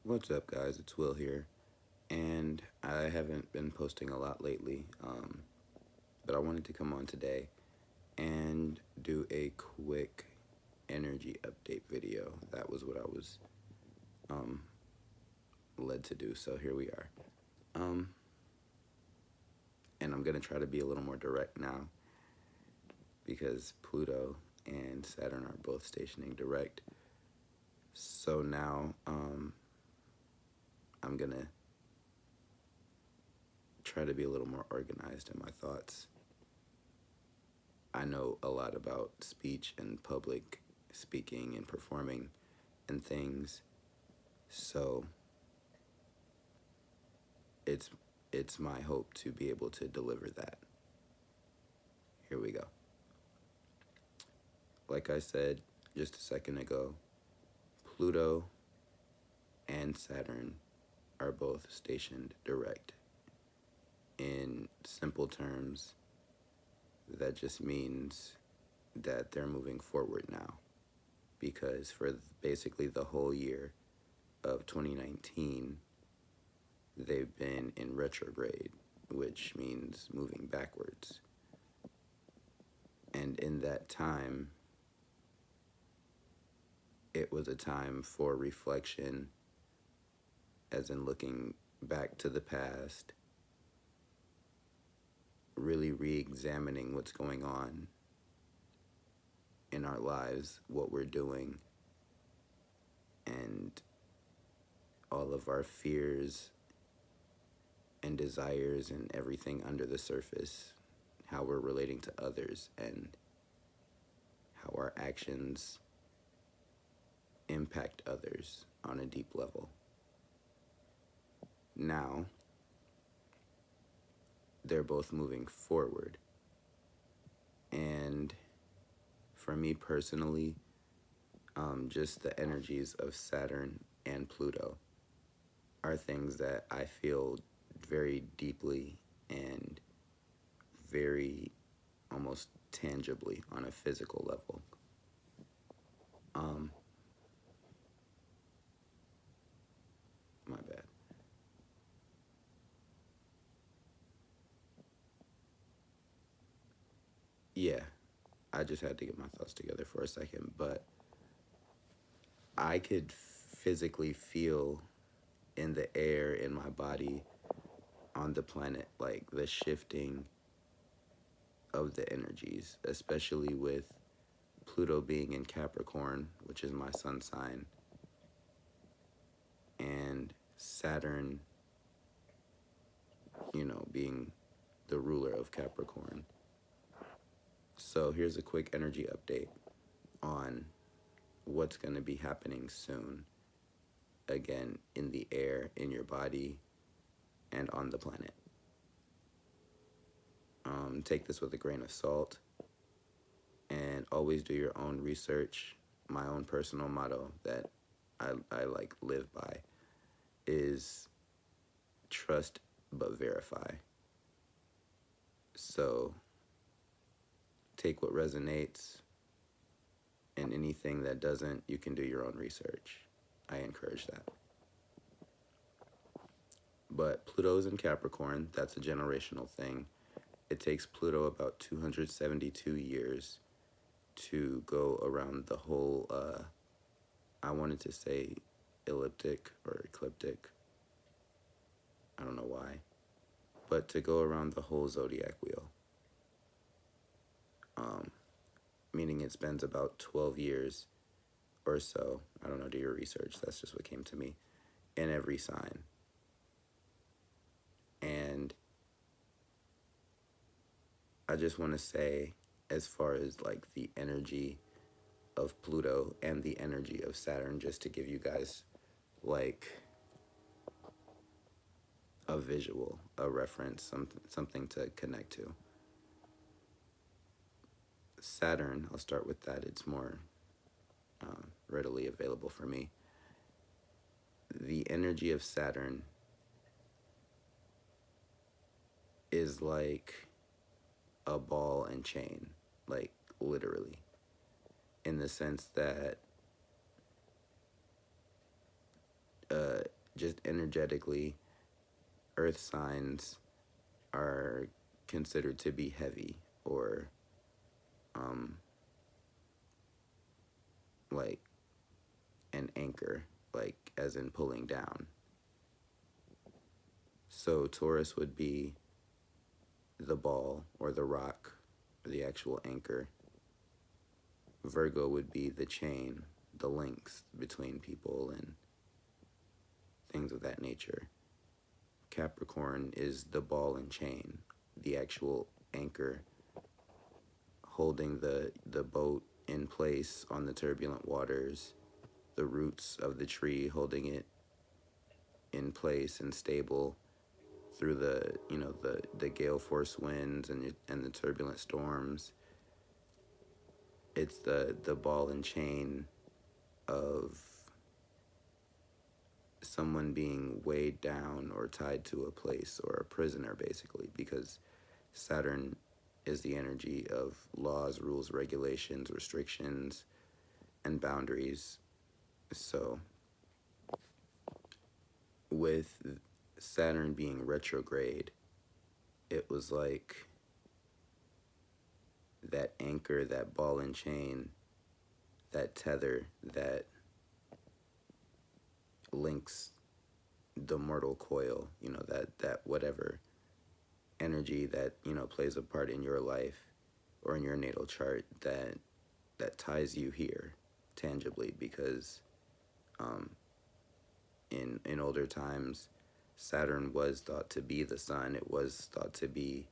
What's up, guys? It's Will here, and I haven't been posting a lot lately, but I wanted to come on today and do a quick energy update video. That was what I was um, led to do, so here we are. Um, and I'm going to try to be a little more direct now because Pluto and Saturn are both stationing direct. So now I'm going to try to be a little more organized in my thoughts. I know a lot about speech and public speaking and performing and things, so it's my hope to be able to deliver that. Here we go. Like I said just a second ago, Pluto and Saturn are both stationed direct. In simple terms, that just means that they're moving forward now, because for basically the whole year of 2019, they've been in retrograde, which means moving backwards. And in that time, it was a time for reflection, as in looking back to the past, really re-examining what's going on in our lives, what we're doing, and all of our fears and desires and everything under the surface, how we're relating to others, and how our actions impact others on a deep level. Now, they're both moving forward. And for me personally, just the energies of Saturn and Pluto are things that I feel very deeply and very almost tangibly on a physical level. My bad. Yeah, I just had to get my thoughts together for a second, but I could physically feel in the air, in my body, on the planet, like the shifting of the energies, especially with Pluto being in Capricorn, which is my sun sign, and Saturn, being the ruler of Capricorn. So here's a quick energy update on what's going to be happening soon, again, in the air, in your body, and on the planet. Take this with a grain of salt, and always do your own research. My own personal motto that I like live by is trust but verify. So take what resonates, and anything that doesn't, you can do your own research. I encourage that. But Pluto's in Capricorn, that's a generational thing. It takes Pluto about 272 years to go around the whole, I wanted to say elliptic or ecliptic, I don't know why, but to go around the whole zodiac wheel. Meaning it spends about 12 years or so, I don't know, do your research, that's just what came to me, in every sign. And I just want to say, as far as like the energy of Pluto and the energy of Saturn, just to give you guys like a visual, a reference, something to connect to. Saturn, I'll start with that. It's more readily available for me. The energy of Saturn is like a ball and chain, like literally, in the sense that just energetically, earth signs are considered to be heavy, or like an anchor, like as in pulling down. So Taurus would be the ball or the rock, or the actual anchor. Virgo would be the chain, the links between people and things of that nature. Capricorn is the ball and chain, the actual anchor holding the boat in place on the turbulent waters, the roots of the tree holding it in place and stable through the gale force winds and the turbulent storms. It's the ball and chain of someone being weighed down or tied to a place, or a prisoner, basically, because Saturn is the energy of laws, rules, regulations, restrictions, and boundaries. So with Saturn being retrograde, it was like that anchor, that ball and chain, that tether that links the mortal coil, that whatever energy that, plays a part in your life or in your natal chart, that ties you here tangibly, because in older times, Saturn was thought to be the sun. It was thought to be,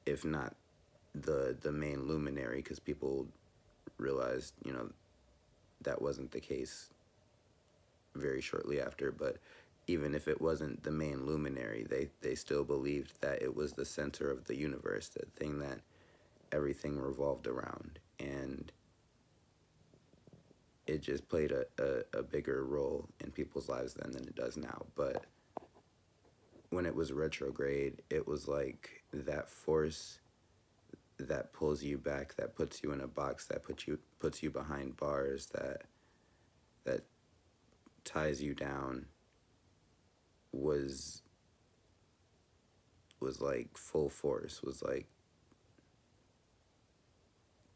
if not the main luminary, because people realized, that wasn't the case very shortly after. But even if it wasn't the main luminary, they still believed that it was the center of the universe, the thing that everything revolved around. And it just played a bigger role in people's lives then than it does now. But when it was retrograde, it was like that force that pulls you back, that puts you in a box, that puts you behind bars, that ties you down, was like full force, was like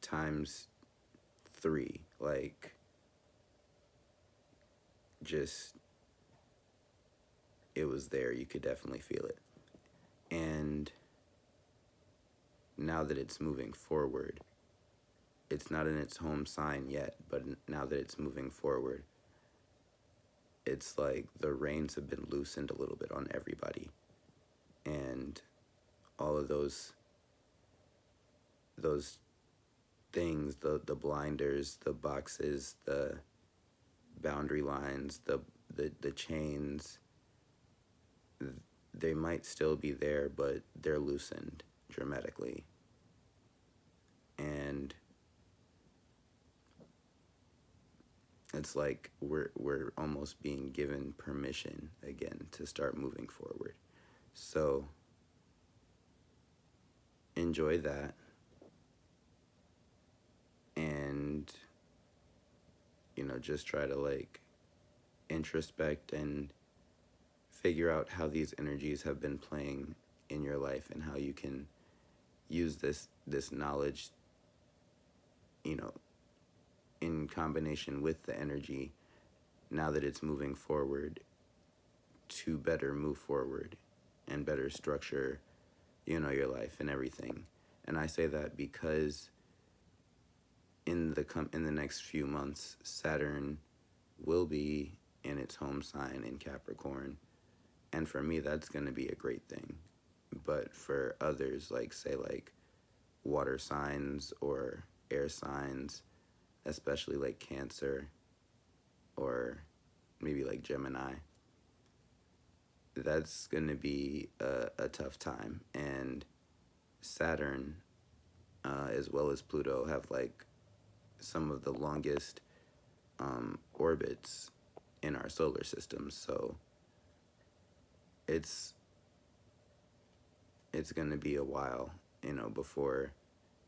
times 3, like just, it was there. You could definitely feel it. And now that it's moving forward, it's not in its home sign yet, but now that it's moving forward, it's like the reins have been loosened a little bit on everybody. And all of those things, the blinders, the boxes, the boundary lines, the chains, they might still be there, but they're loosened dramatically. And it's like we're almost being given permission again to start moving forward. So enjoy that, and just try to like introspect and figure out how these energies have been playing in your life, and how you can use this knowledge, in combination with the energy, now that it's moving forward, to better move forward and better structure, your life and everything. And I say that because in the next few months, Saturn will be in its home sign in Capricorn, and for me, that's going to be a great thing. But for others, like say like water signs or air signs, especially like Cancer or maybe like Gemini, that's going to be a tough time. And Saturn, as well as Pluto, have like some of the longest orbits in our solar system. So it's going to be a while, before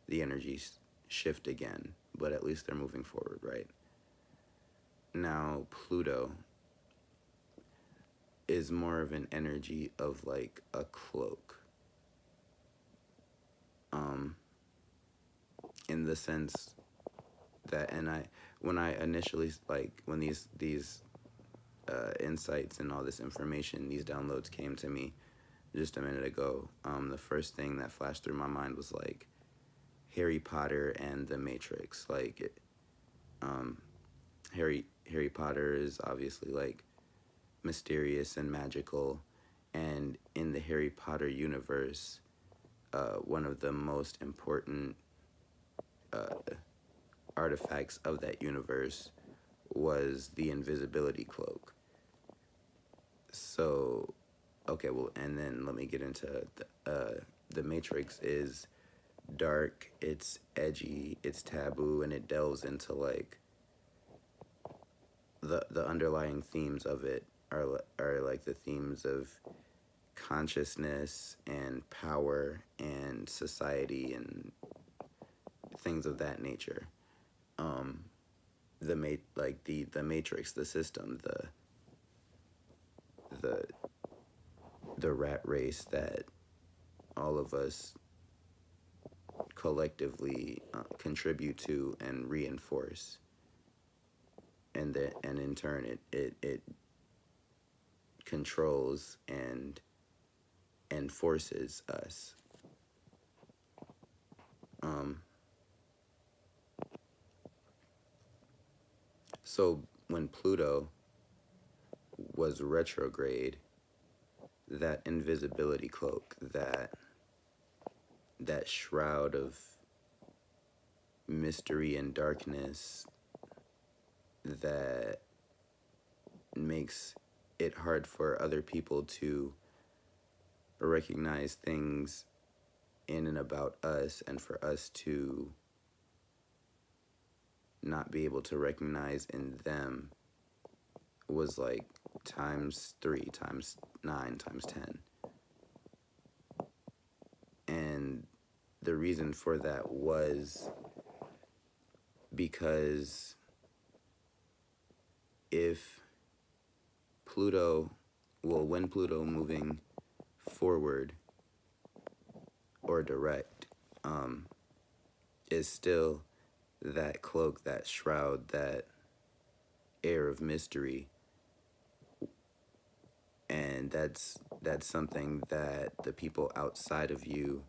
the energies shift again. But at least they're moving forward, right? Now, Pluto is more of an energy of like a cloak, in the sense that, and when I initially, like, when these insights and all this information, these downloads came to me just a minute ago, the first thing that flashed through my mind was like Harry Potter and the Matrix. Like, Harry Potter is obviously like mysterious and magical, and in the Harry Potter universe, one of the most important artifacts of that universe was the invisibility cloak. So, okay, well, and then let me get into the Matrix is dark, it's edgy, it's taboo, and it delves into like the underlying themes of it are like the themes of consciousness and power and society and things of that nature. The Matrix, the system, the the rat race that all of us collectively contribute to and reinforce, and in turn it controls and forces us. So when Pluto was retrograde, that invisibility cloak, that shroud of mystery and darkness that makes it hard for other people to recognize things in and about us, and for us to not be able to recognize in them, was like times 3, times 9, times 10. And the reason for that was because if Pluto, well, when Pluto moving forward or direct, is still that cloak, that shroud, that air of mystery, and that's something that the people outside of you,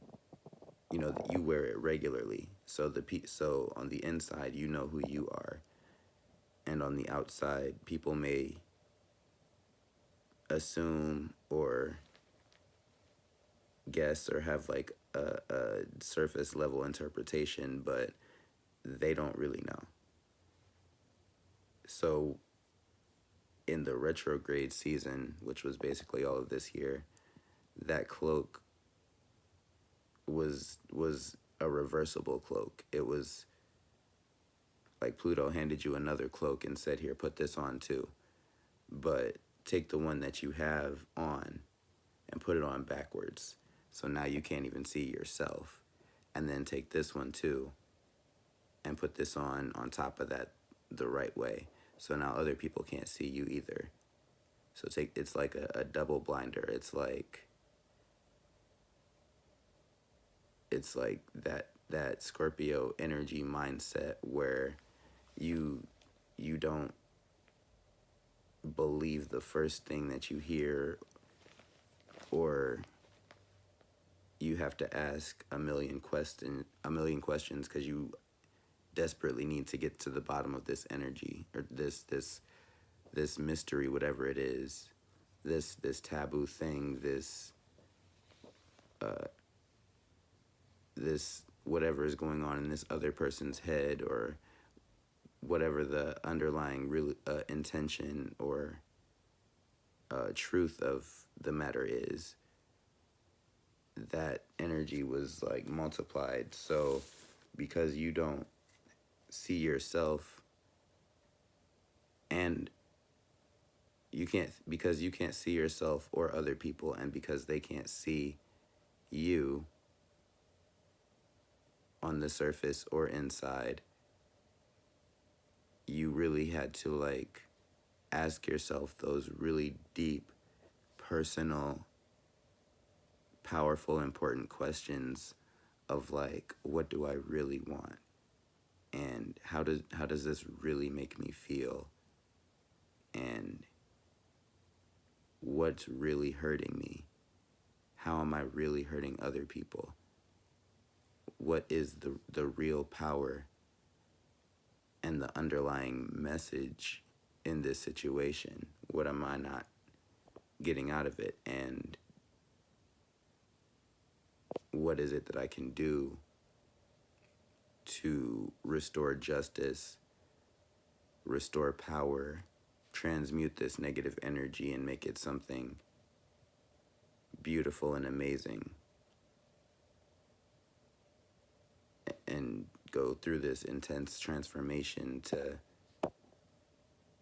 that you wear it regularly. So so on the inside, you know who you are, and on the outside, people may assume or guess or have like a surface level interpretation, but they don't really know. So in the retrograde season, which was basically all of this year, that cloak was a reversible cloak. It was like Pluto handed you another cloak and said, here, put this on too. But take the one that you have on and put it on backwards. So now you can't even see yourself. And then take this one too and put this on top of that the right way. So now other people can't see you either. So it's like a double blinder. It's like that Scorpio energy mindset where you don't believe the first thing that you hear, or you have to ask a million questions because you desperately need to get to the bottom of this energy, or this mystery, whatever it is, this taboo thing, this whatever is going on in this other person's head, or whatever the underlying real intention or truth of the matter is. That energy was like multiplied. So because you don't see yourself, and because you can't see yourself or other people, and because they can't see you on the surface or inside, you really had to like ask yourself those really deep personal, powerful, important questions of like, what do I really want? And how does this really make me feel? And what's really hurting me? How am I really hurting other people? What is the real power and the underlying message in this situation? What am I not getting out of it? And what is it that I can do to restore justice, restore power, transmute this negative energy and make it something beautiful and amazing, and go through this intense transformation to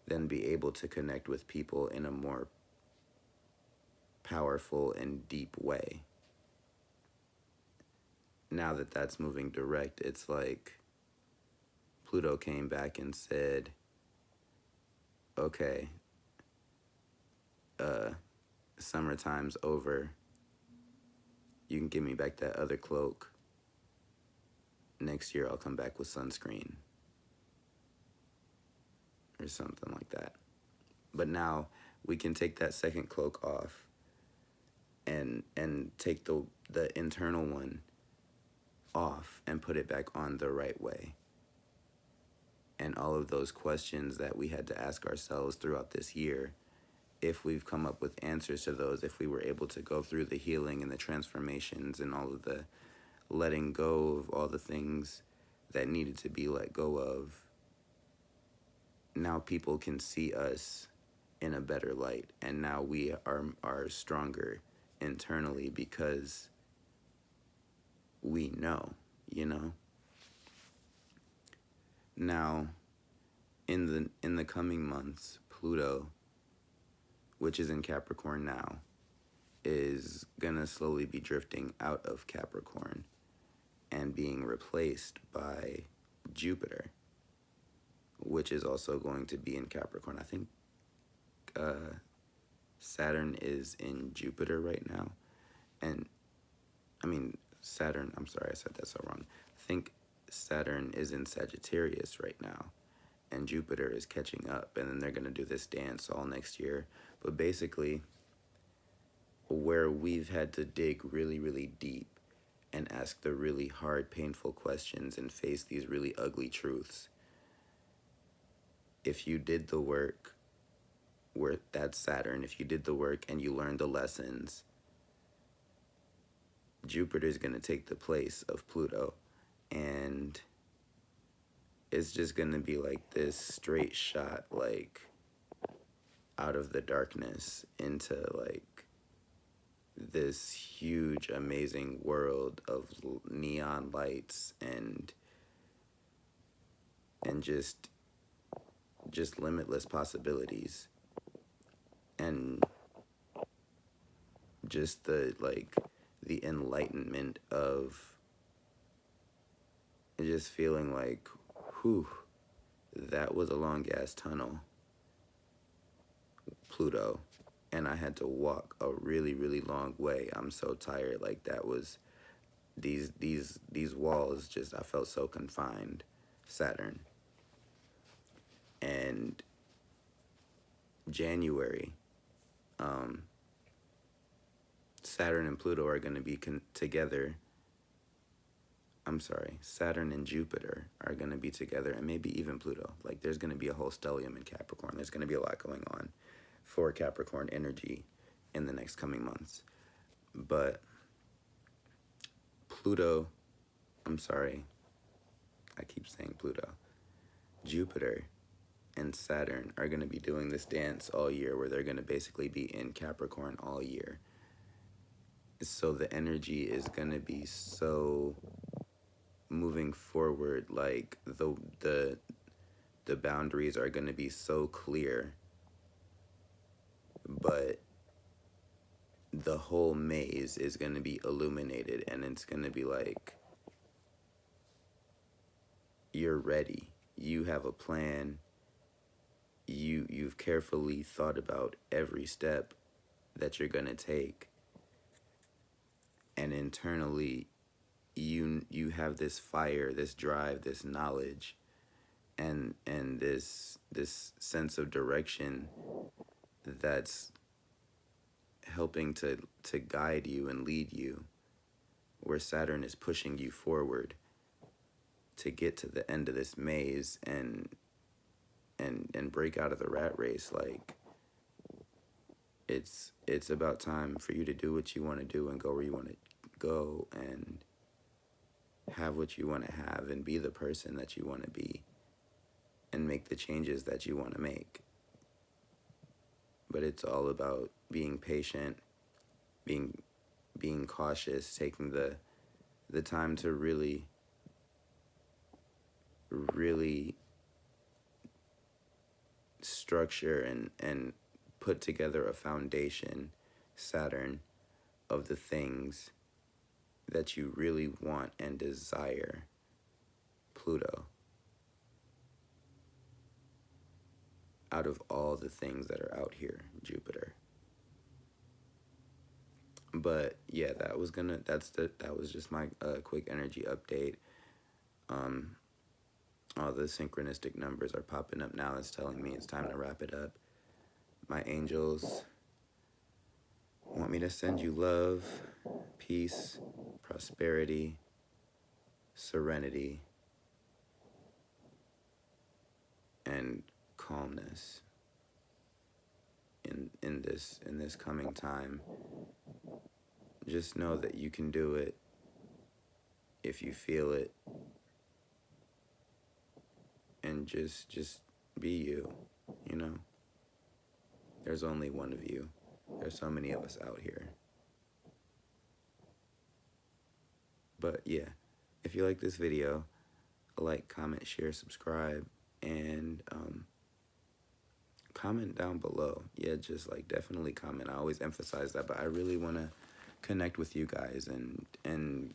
then be able to connect with people in a more powerful and deep way. Now that that's moving direct, it's like Pluto came back and said, okay, summertime's over. You can give me back that other cloak. Next year I'll come back with sunscreen. Or something like that. But now we can take that second cloak off and take the internal one off and put it back on the right way. And all of those questions that we had to ask ourselves throughout this year, if we've come up with answers to those, if we were able to go through the healing and the transformations and all of the letting go of all the things that needed to be let go of, now people can see us in a better light. And now we are stronger internally because we know, you know? Now, in the coming months, Pluto, which is in Capricorn now, is gonna slowly be drifting out of Capricorn and being replaced by Jupiter, which is also going to be in Capricorn. I think Saturn is in Jupiter right now. And I mean, Saturn, I'm sorry, I said that so wrong. I think Saturn is in Sagittarius right now, and Jupiter is catching up, and then they're going to do this dance all next year. But basically, where we've had to dig really, really deep and ask the really hard, painful questions and face these really ugly truths, if you did the work, where that's Saturn, if you did the work and you learned the lessons, Jupiter's going to take the place of Pluto, and it's just going to be like this straight shot, like, out of the darkness into, like, this huge, amazing world of neon lights and just limitless possibilities. And just the enlightenment of just feeling like, whew, that was a long ass tunnel, Pluto, and I had to walk a really, really long way. I'm so tired. Like, that was these walls, just, I felt so confined, Saturn. And January, Saturn and Pluto are going to be together. I'm sorry, Saturn and Jupiter are going to be together, and maybe even Pluto. Like, there's going to be a whole stellium in Capricorn. There's going to be a lot going on for Capricorn energy in the next coming months. But Pluto, I'm sorry, I keep saying Pluto. Jupiter and Saturn are going to be doing this dance all year, where they're going to basically be in Capricorn all year. So the energy is going to be so moving forward, like the boundaries are going to be so clear, but the whole maze is going to be illuminated, and it's going to be like, you're ready, you have a plan, you've carefully thought about every step that you're going to take. And internally, you have this fire, this drive, this knowledge, and this sense of direction that's helping to guide you and lead you, where Saturn is pushing you forward to get to the end of this maze and break out of the rat race. Like, it's about time for you to do what you want to do and go where you want to go and have what you want to have and be the person that you want to be and make the changes that you want to make. But it's all about being patient, being cautious, taking the time to really structure and put together a foundation, Saturn, of the things that you really want and desire, Pluto, out of all the things that are out here, Jupiter. But yeah, that was just my quick energy update. All the synchronistic numbers are popping up now. It's telling me it's time to wrap it up. My angels want me to send you love, peace, prosperity, serenity, and calmness in this coming time. Just know that you can do it if you feel it, and just be you, you know? There's only one of you. There's so many of us out here. But yeah, if you like this video, like, comment, share, subscribe, and comment down below. Yeah, just like definitely comment. I always emphasize that, but I really want to connect with you guys and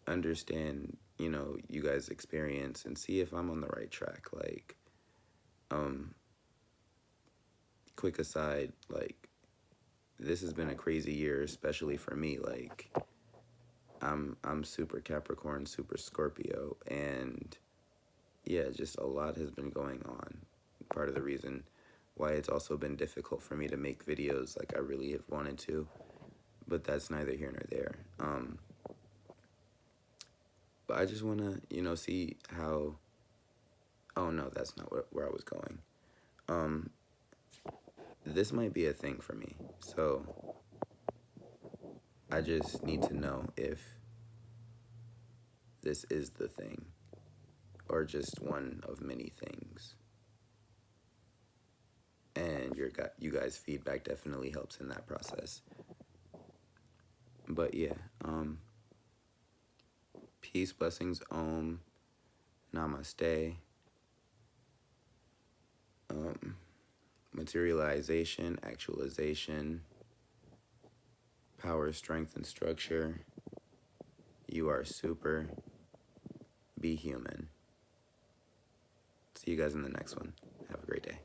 understand, you know, you guys' experience and see if I'm on the right track. Like, quick aside, like, this has been a crazy year, especially for me. Like, I'm super Capricorn, super Scorpio, and yeah, just a lot has been going on. Part of the reason why it's also been difficult for me to make videos like I really have wanted to, but that's neither here nor there. But I just want to, you know, see how, oh no, that's not where I was going. This might be a thing for me, so I just need to know if this is the thing or just one of many things. And you guys' feedback definitely helps in that process. But yeah, peace, blessings, Om, Namaste, materialization, actualization, power, strength, and structure. You are super. Be human. See you guys in the next one. Have a great day.